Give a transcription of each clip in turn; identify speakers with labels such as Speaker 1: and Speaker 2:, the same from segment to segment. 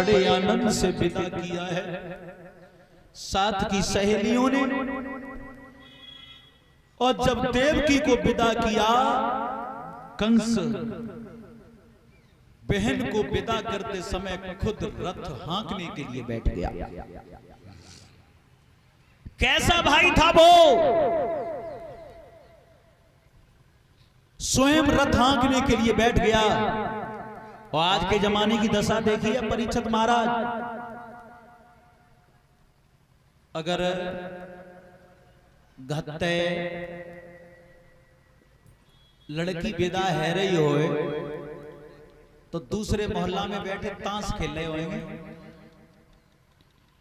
Speaker 1: बड़े आनंद से विदा किया है। साथ की सहेलियों ने, और जब देवकी को विदा किया, कंस बहन को विदा करते समय खुद रथ हाँकने के लिए बैठ गया। कैसा भाई था वो, स्वयं रथ हाँकने के लिए बैठ गया। और आज के जमाने की दशा देखिए परीक्षित महाराज, अगर घत्ते लड़की विदा है रही हो तो दूसरे मोहल्ला में बैठे ताश खेल रहे होंगे,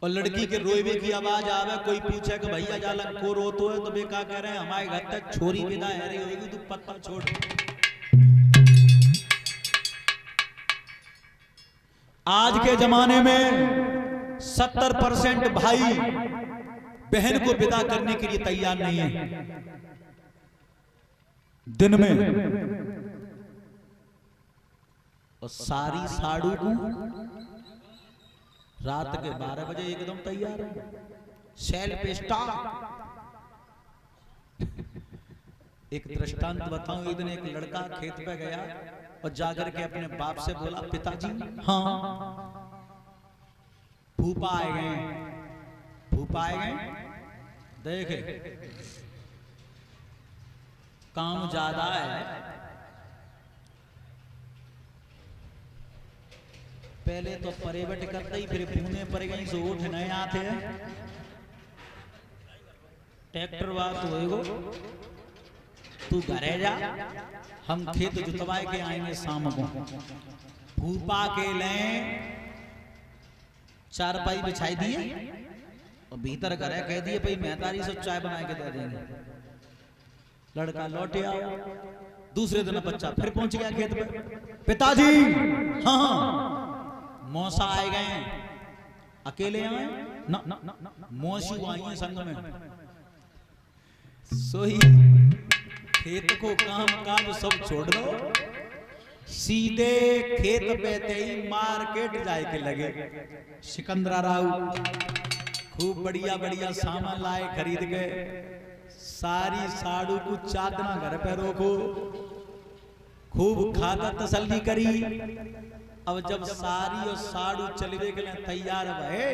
Speaker 1: और लड़की के रोएबे की आवाज आवे, कोई पूछे कि भैया जाला को रोतो है, तो वे क्या कह रहे हैं, हमारे घर तक छोरी विदा है रही होगी, तू पत्ता छोड़। आज के जमाने में 70% भाई बहन को विदा करने के लिए तैयार नहीं है। दिन में और सारी साड़ू को रात के 12 बजे एकदम तैयार है, सेल पे स्टार। एक दृष्टांत बताऊं, एक दिन एक लड़का खेत पे गया और जाकर के अपने बाप से बोला, पिताजी हाँ फूफा आए गए, फूफा आए गए, देखे काम ज्यादा है। पहले तो परेवट करते ही फिर भूने पर गई सो उठ नए आते हैं, ट्रैक्टर बात होएगो, तू घरे जा, हम खेत जुतवाए के आएंगे शाम को। फूफा के लें चारपाई बिछाई दिए और भीतर घरे कह दिए भाई मेहतारी से चाय बना के दे देंगे। लड़का लौटे आओ, दूसरे दिन बच्चा फिर पहुंच गया खेत पे, पिताजी हाँ मौसा आए गए, अकेले आए ना, ना, ना, ना, मौसी आई है संग में। सोई खेत को काम काज सब छोड़ दो, सीधे खेत पे ही मार्केट जाए के लगे। सिकंदरा राव खूब बढ़िया बढ़िया सामान लाए, खरीद गए, सारी साड़ू को चादना घर पे रोको, खूब खाता तसल्ली करी। अब जब सारी और साड़ू चलवे के लिए तैयार भये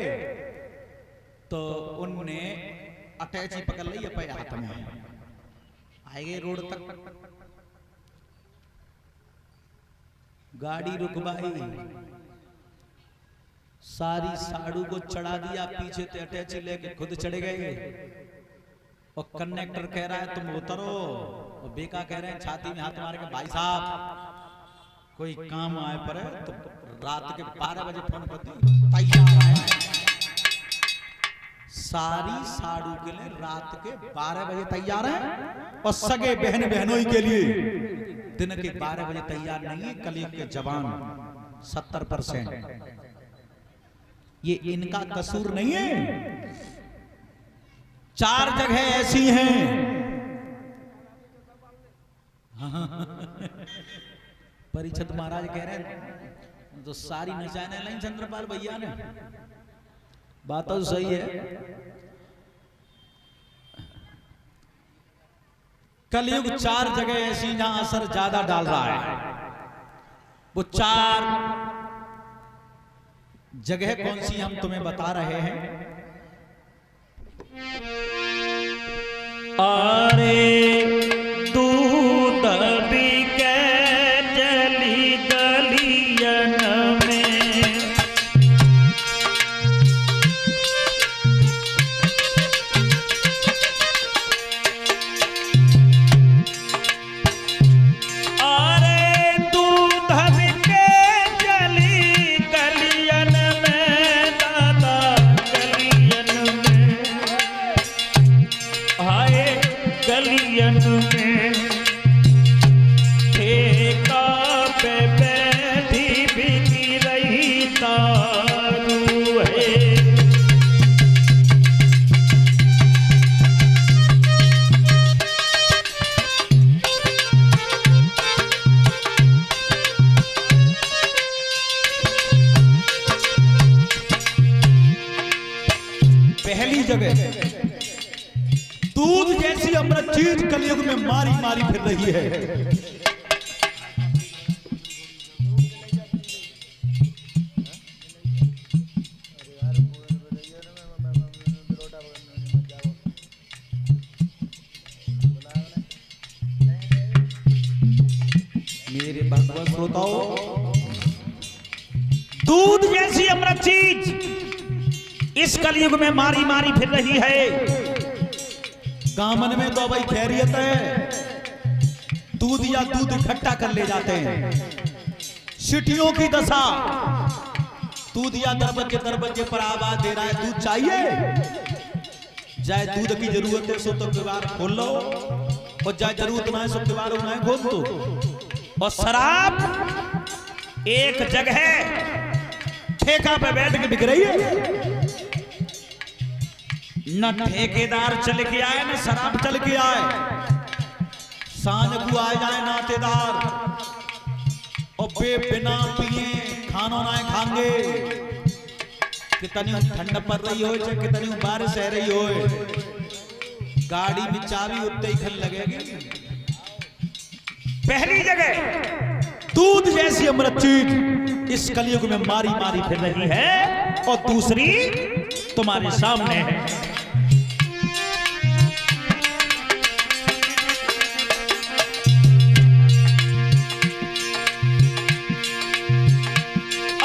Speaker 1: तो उनने अटैची पकड़ ली अपने हाथ में, आए गए रोड तक, गाड़ी रुकवाई, सारी साड़ू को चढ़ा दिया, पीछे से अटैची लेके खुद चढ़े गए। और कंडक्टर कह रहा है तुम उतरो, और बेका कह रहे हैं छाती में हाथ मार के, भाई साहब कोई काम आए पर है तो रात के 12 बजे फोन कर दी, तैयार है। सारी साड़ू के लिए रात के 12 बजे तैयार है, और सगे बहन बहनोई के लिए दिन के 12 बजे तैयार नहीं है। कलयुग के जवान 70%, ये इनका कसूर नहीं है। 4 जगह ऐसी हैं परीक्षित महाराज कह रहे हैं तो सारी नचाने लाई चंद्रपाल भैया ने, बात तो सही है। कलयुग 4 जगह ऐसी जहां असर ज्यादा डाल रहा है। वो 4 जगह कौन सी हम तुम्हें बता रहे हैं।
Speaker 2: अरे दूध बिके चली गलियन में, अरे दूध बिके चली गलियन में, दादा गलियन में, हाय गली
Speaker 1: जगह दूध जैसी अमृत चीज कलयुग में मारी मारी फिर रही है। मेरे भगवत श्रोताओ,
Speaker 2: दूध जैसी अमृत चीज इस कलयुग में मारी मारी फिर रही है।
Speaker 1: गामन में तो भाई खैरियत है, दूध या दूध इकट्ठा कर ले जाते हैं। सिटियों की दशा, दूध या दरवाजे दरवाजे पर आवाज दे रहा है दूध चाहिए। जाए दूध की जरूरत है सो तो किवाड़ खोल लो, और जाए जरूरत ना है सो किवाड़ उन्हें खोल दो।
Speaker 2: और शराब एक जगह
Speaker 1: ठेका पे बैठ के बिक रही है।
Speaker 2: न ठेकेदार चल के आए न
Speaker 1: शराब चल के आए, सांझ को आ जाए नातेदार, और बिना पिए खानो ना खाएंगे। कितनी ठंड पड़ रही हो चाहे कितनी बारिश रह रही हो, गाड़ी में चाबी उतने ही खल लगेगी।
Speaker 2: पहली जगह
Speaker 1: दूध जैसी अमृत चीज इस कलयुग में मारी मारी फिर रही है,
Speaker 2: और दूसरी तुम्हारे सामने है।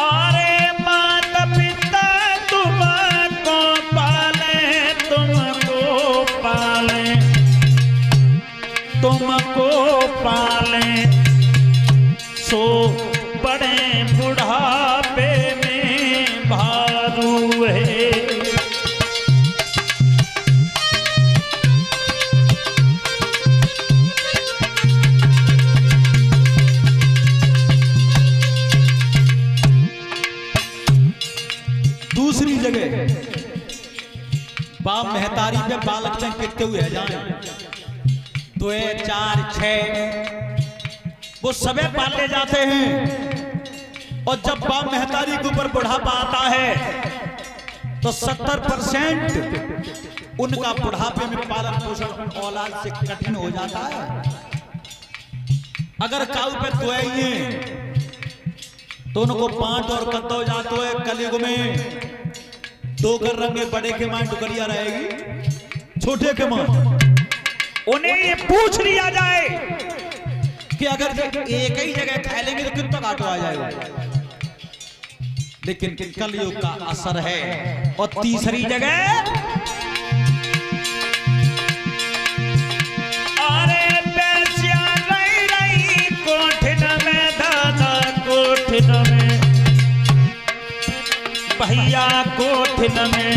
Speaker 2: अरे माता पिता तुमको पाले, तुमको पाले, तुमको पाले, सो बड़े बुढ़ापे में भारू है।
Speaker 1: दूसरी जगह बाप महतारी पे बालक चंग कितने हुए जाए, 2 4 6 वो सबे पाले जाते हैं। और जब बाप महतारी के ऊपर बुढ़ापा आता है तो 70% उनका बुढ़ापे में पालन पोषण औलाद से कठिन हो जाता है। अगर काऊ पे दुआइए तो उनको 5 और कद्दो जातो है। कलयुग में 2 कर रंगे, बड़े के मां टुकड़िया रहेगी, छोटे के मां।
Speaker 2: उन्हें ये पूछ लिया जाए
Speaker 1: कि अगर एक ही जगह खा लेंगे तो कितना घाटो आ जाएगा, लेकिन कलयुग का असर है।
Speaker 2: और तीसरी जगह अरे पैसिया रही रही कोठिन में, दादा कोठिन में, भैया कोठिन में,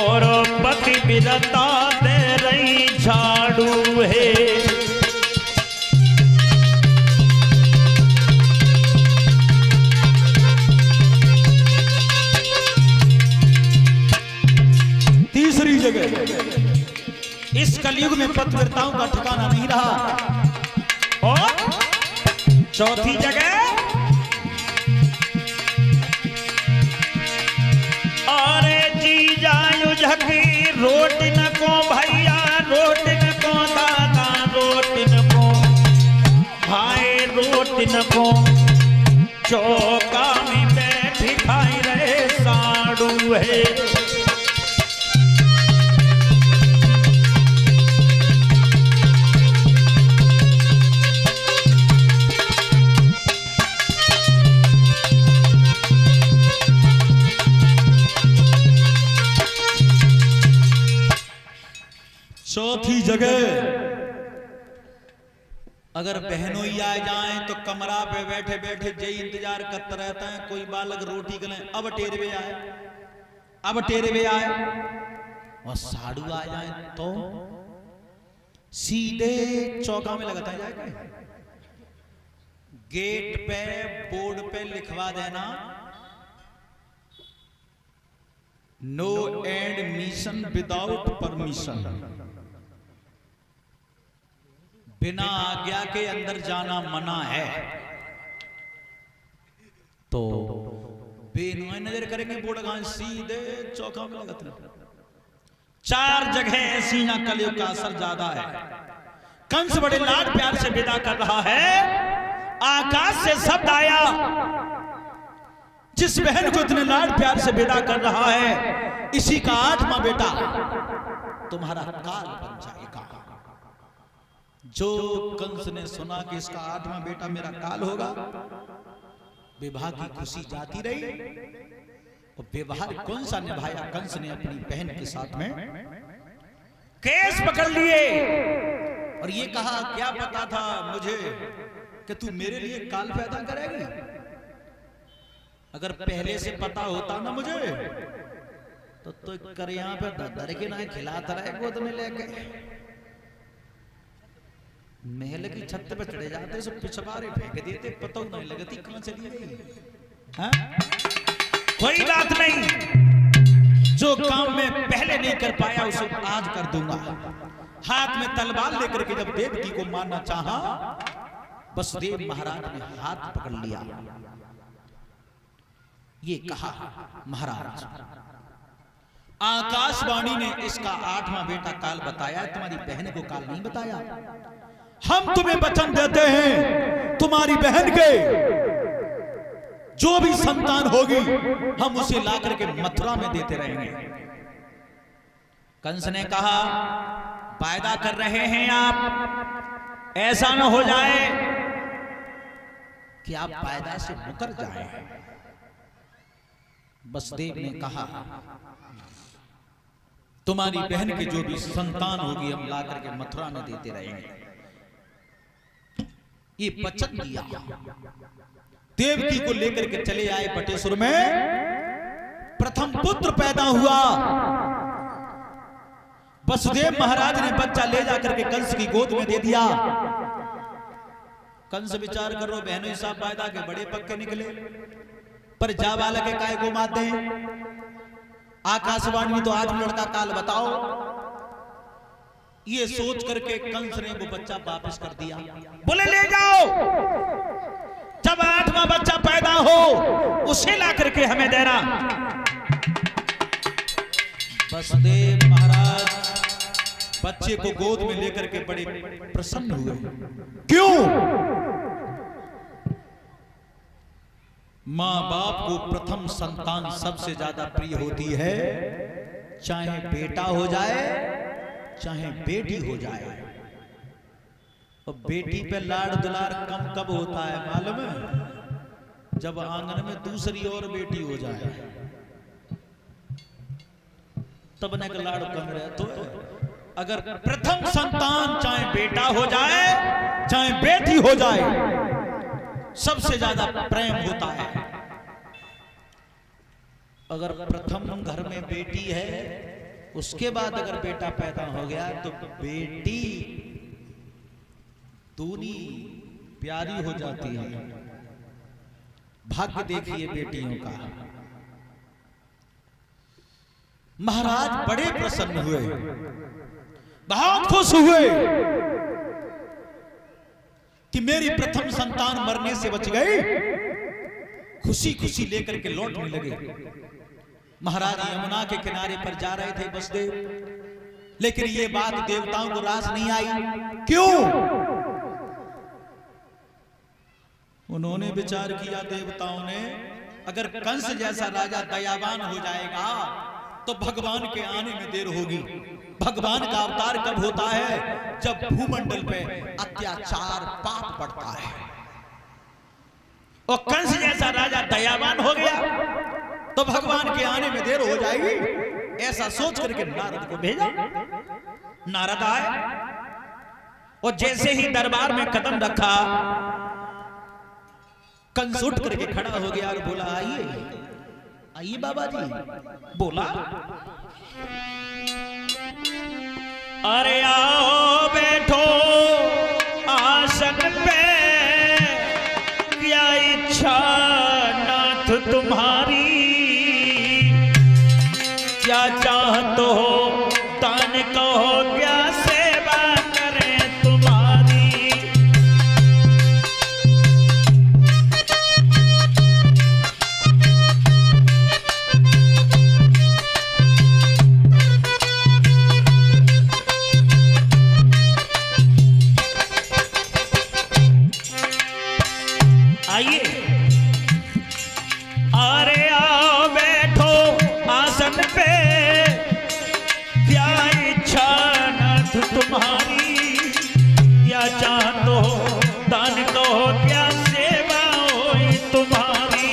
Speaker 2: और पति बिरता दे रही झाड़ू है।
Speaker 1: तीसरी जगह इस कलयुग में पतिव्रताओं का ठिकाना नहीं रहा।
Speaker 2: और चौथी जगह अरे जी जायु झकी रोटी न को भैया, रोटी न को दादा, रोटी न को भाई, रोटी न को चौका में बैठी खाई रहे साड़ू है।
Speaker 1: चौथी जगह अगर बहनों ही आ जाएं तो कमरा पे बैठे बैठे जे इंतजार करते रहते हैं कोई बालक रोटी के लिए, अब टेरवे आए, अब टेरवे आए। और साड़ू आ जाए तो सीधे चौका में लगाता जाएगा। गेट पे बोर्ड पे लिखवा देना नो एडमिशन विदाउट परमिशन, बिना आज्ञा के अंदर जाना मना है। तो बेनुआ नजर करेंगे बोड़गा सीधे चौका में लगत रहे। 4 जगह ऐसी यहाँ कलयुग का असर ज्यादा है। कंस बड़े लाड प्यार से विदा कर रहा है, आकाश से शब्द आया, जिस बहन को इतने लाड प्यार से विदा कर रहा है इसी का 8वां बेटा तुम्हारा काल बन जाएगा। जो कंस ने सुना कि इसका 8वां बेटा मेरा काल होगा, विवाह की खुशी जाती रही और व्यवहार कौन सा निभाया कंस ने अपनी बहन के साथ में, केस पकड़ लिए और ये कहा क्या पता था मुझे कि तू मेरे लिए काल पैदा करेगी। अगर पहले से पता होता ना मुझे तो कर यहाँ पे दर के ना खिलाता रहे गोद में लेके, महल की छत पे चढ़े जाते सब पिछवाड़े फेंक देते, पता नहीं लगती कहां चली गई। कोई बात नहीं, जो काम मैं पहले नहीं कर पाया उसे आज कर दूंगा। हाथ में तलवार लेकर के जब देवकी को मारना चाहा, वसुदेव महाराज ने हाथ पकड़ लिया। ये कहा महाराज आकाशवाणी ने इसका 8वां बेटा काल बताया, तुम्हारी बहन को काल नहीं बताया। हम तुम्हें वचन देते हैं तुम्हारी बहन के जो भी संतान होगी हम उसे लाकर के मथुरा में देते रहेंगे। कंस ने कहा वायदा कर रहे हैं आप, ऐसा न हो जाए कि आप वायदा से मुकर जाएं। वसुदेव ने कहा तुम्हारी बहन के जो भी संतान होगी हम लाकर के मथुरा में देते रहेंगे। ये वचन दिया। देवकी को लेकर के चले आए बटेश्वर में, प्रथम पुत्र पैदा हुआ। वसुदेव महाराज ने बच्चा ले जाकर के कंस की गोद में दे दिया। कंस विचार करो बहनों साहब वायदा के बड़े पक्के निकले, पर जा वाला के काय को मात दें। आकाशवाणी तो आज लड़का काल बताओ। ये सोच करके कंस ने वो बच्चा वापस कर दिया। बोले ले जाओ, जब 8वां बच्चा पैदा हो उसे ला करके हमें देना। वसुदेव महाराज बच्चे को गोद में लेकर के बड़े प्रसन्न हुए। क्यों? मां बाप को प्रथम संतान सबसे ज्यादा प्रिय होती है, चाहे बेटा हो जाए चाहे बेटी हो जाए। और बेटी पे लाड़ दुलार कम कब होता है मालूम है? जब आंगन में दूसरी और बेटी हो जाए तब न लाड़ कम रहे। तो अगर प्रथम संतान चाहे बेटा हो जाए चाहे बेटी हो जाए सबसे ज्यादा प्रेम होता है। अगर प्रथम घर में बेटी है उसके बाद अगर बेटा पैदा हो गया तो बेटी दूनी प्यारी हो जाती है। भाग्य देखिए बेटियों का। महाराज बड़े प्रसन्न हुए, बहुत खुश हुए कि मेरी प्रथम संतान मरने से बच गई। खुशी खुशी लेकर के लौटने लगे। महाराज यमुना के किनारे पर जा रहे थे वसुदेव, लेकिन ये बात देवताओं को रास नहीं आई। क्यों? उन्होंने विचार किया देवताओं ने, अगर कंस जैसा राजा दयावान हो जाएगा तो भगवान के आने में देर होगी। भगवान का अवतार कब होता है? जब भूमंडल पे अत्याचार पाप बढ़ता है। और कंस जैसा राजा दयावान हो गया तो भगवान के आने में देर हो जाएगी। ऐसा सोच करके नारद को भेजा। नारद आए और जैसे ही दरबार में कदम रखा कंस उठ करके खड़ा हो गया और बोला आइए आइए बाबा जी। बोला अरे आओ बैठो आसन पे, क्या इच्छा नाथ तुम्हारी, क्या चाहते हो तान कहो, क्या सेवा करें तुम्हारी।
Speaker 2: आइए, अरे आओ बैठो आसन पे, क्या इच्छा नाथ तुम्हारी, क्या चाहते हो दान दो, क्या सेवा हो तुम्हारी।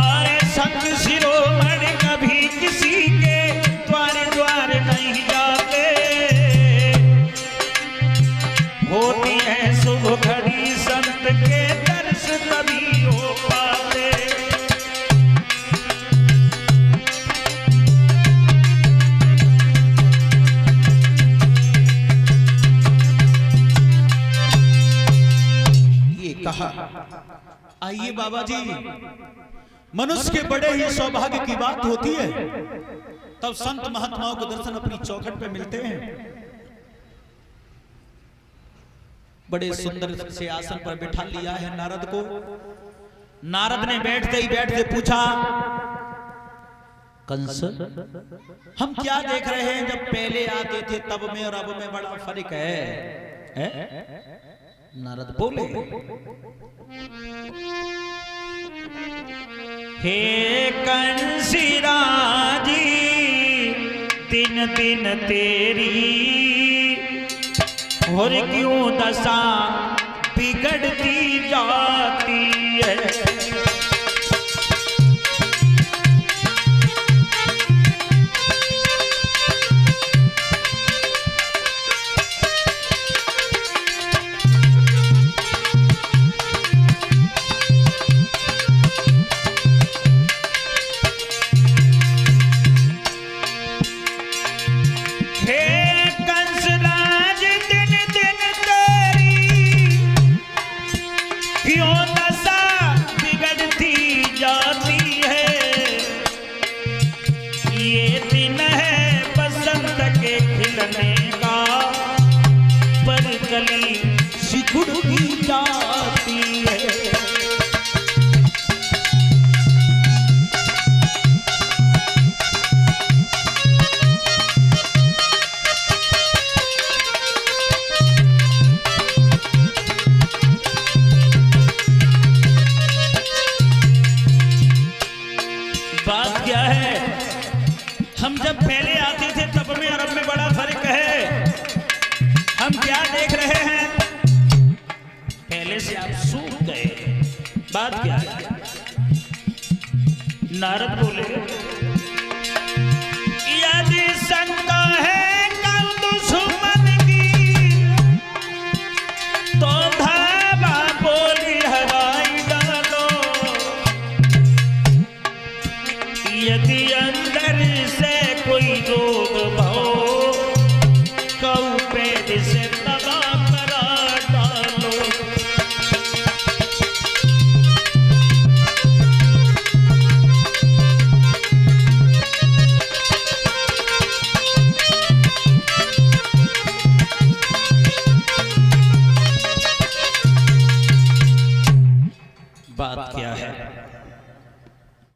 Speaker 2: अरे संत शिरोमणि कभी किसी के द्वार द्वार नहीं जाते, होती है शुभ घड़ी संत के दर्श तभी हो पाते।
Speaker 1: ये कहा। आइए बाबा जी, मनुष्य के बड़े ही सौभाग्य की बात होती है, तब संत महात्माओं को दर्शन अपनी चौखट पे मिलते हैं। बड़े सुंदर से आसन पर बैठा लिया है नारद को। नारद ने बैठते ही बैठते पूछा, कंस हम क्या देख रहे हैं, जब पहले आते थे तब में और अब में बड़ा फर्क है? नारद बोले,
Speaker 2: हे कंसिराजी दिन दिन तेरी, और क्यों दशा बिगड़ती जाती है। बात क्या है, हम जब पहले आते थे तब में और अब में बड़ा फर्क है। हम क्या देख रहे हैं, पहले से आप सूख गए। बात क्या है? नारद बोले, यदि शंका है कल दुश्मन की, तो धावा बोली हवाई डालो, यदि अंदर से कोई रोक